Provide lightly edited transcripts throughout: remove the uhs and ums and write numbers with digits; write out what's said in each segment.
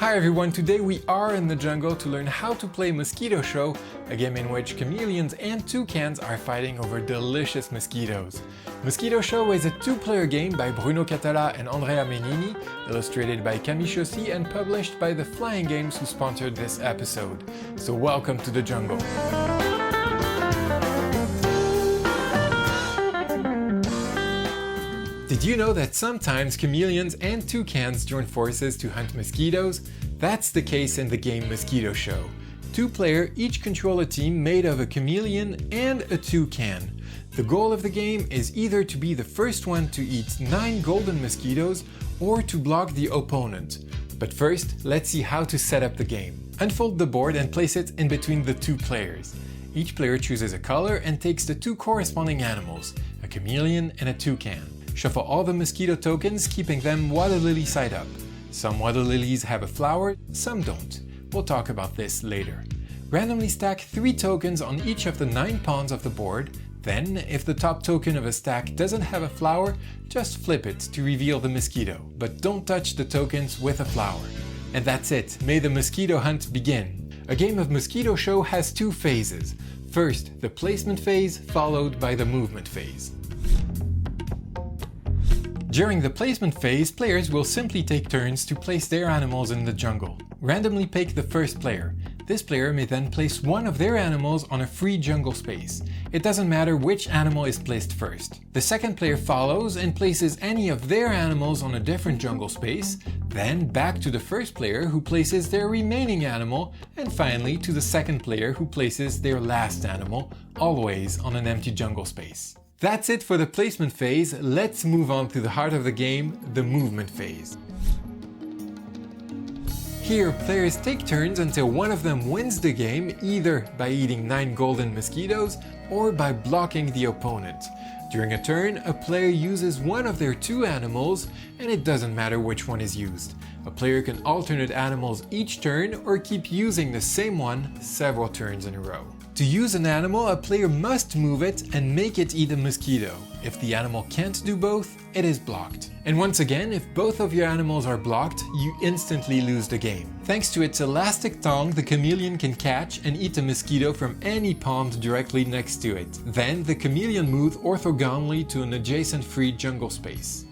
Hi everyone, today we are in the jungle to learn how to play Mosquito Show, a game in which chameleons and toucans are fighting over delicious mosquitoes. Mosquito Show is a two-player game by Bruno Catala and Andrea Menini, illustrated by Camille Chaussy and published by The Flying Games, who sponsored this episode. So welcome to the jungle. Did you know that sometimes chameleons and toucans join forces to hunt mosquitoes? That's the case in the game Mosquito Show. Two-player each control a team made of a chameleon and a toucan. The goal of the game is either to be the first one to eat 9 golden mosquitoes or to block the opponent. But first, let's see how to set up the game. Unfold the board and place it in between the two players. Each player chooses a color and takes the two corresponding animals, a chameleon and a toucan. Shuffle all the mosquito tokens, keeping them water lily side up. Some water lilies have a flower, some don't. We'll talk about this later. Randomly stack 3 tokens on each of the 9 pawns of the board. Then, if the top token of a stack doesn't have a flower, just flip it to reveal the mosquito. But don't touch the tokens with a flower. And that's it, may the mosquito hunt begin. A game of Mosquito Show has 2 phases. First, the placement phase, followed by the movement phase. During the placement phase, players will simply take turns to place their animals in the jungle. Randomly pick the first player. This player may then place one of their animals on a free jungle space. It doesn't matter which animal is placed first. The second player follows and places any of their animals on a different jungle space, then back to the first player who places their remaining animal, and finally to the second player who places their last animal, always on an empty jungle space. That's it for the placement phase. Let's move on to the heart of the game, the movement phase. Here, players take turns until one of them wins the game, either by eating 9 golden mosquitoes or by blocking the opponent. During a turn, a player uses one of their 2 animals, and it doesn't matter which one is used. A player can alternate animals each turn or keep using the same one several turns in a row. To use an animal, a player must move it and make it eat a mosquito. If the animal can't do both, it is blocked. And once again, if both of your animals are blocked, you instantly lose the game. Thanks to its elastic tongue, the chameleon can catch and eat a mosquito from any pond directly next to it. Then the chameleon moves orthogonally to an adjacent free jungle space.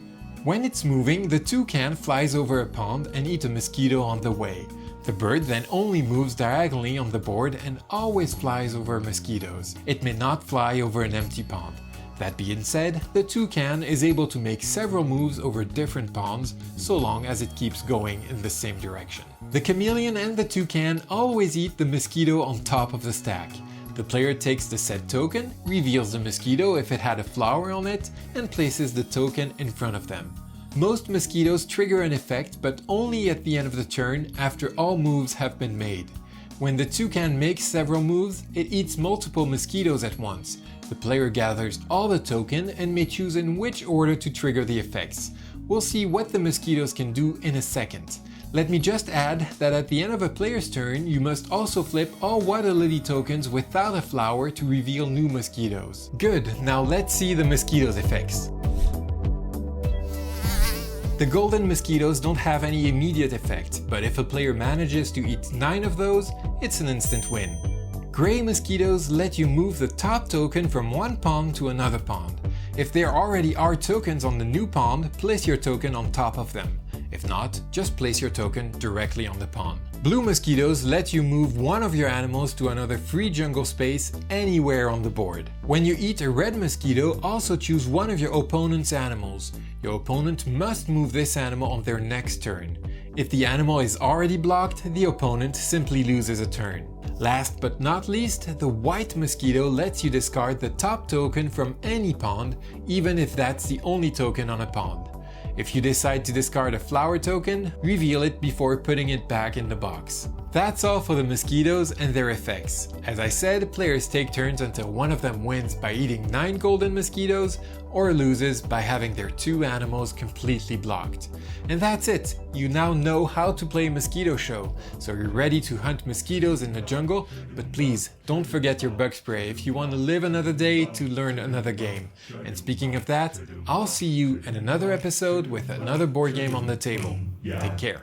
When it's moving, the toucan flies over a pond and eats a mosquito on the way. The bird then only moves diagonally on the board and always flies over mosquitoes. It may not fly over an empty pond. That being said, the toucan is able to make several moves over different ponds so long as it keeps going in the same direction. The chameleon and the toucan always eat the mosquito on top of the stack. The player takes the said token, reveals the mosquito if it had a flower on it, and places the token in front of them. Most mosquitoes trigger an effect, but only at the end of the turn after all moves have been made. When the toucan makes several moves, it eats multiple mosquitoes at once. The player gathers all the token and may choose in which order to trigger the effects. We'll see what the mosquitoes can do in a second. Let me just add that at the end of a player's turn, you must also flip all water lily tokens without a flower to reveal new mosquitoes. Good, now let's see the mosquitoes' effects. The golden mosquitoes don't have any immediate effect, but if a player manages to eat 9 of those, it's an instant win. Gray mosquitoes let you move the top token from one pond to another pond. If there already are tokens on the new pond, place your token on top of them. If not, just place your token directly on the pond. Blue mosquitoes let you move one of your animals to another free jungle space anywhere on the board. When you eat a red mosquito, also choose one of your opponent's animals. Your opponent must move this animal on their next turn. If the animal is already blocked, the opponent simply loses a turn. Last but not least, the white mosquito lets you discard the top token from any pond, even if that's the only token on a pond. If you decide to discard a flower token, reveal it before putting it back in the box. That's all for the mosquitoes and their effects. As I said, players take turns until one of them wins by eating 9 golden mosquitoes or loses by having their 2 animals completely blocked. And that's it! You now know how to play Mosquito Show, so you're ready to hunt mosquitoes in the jungle, but please don't forget your bug spray if you want to live another day to learn another game. And speaking of that, I'll see you in another episode with another board game on the table. Take care.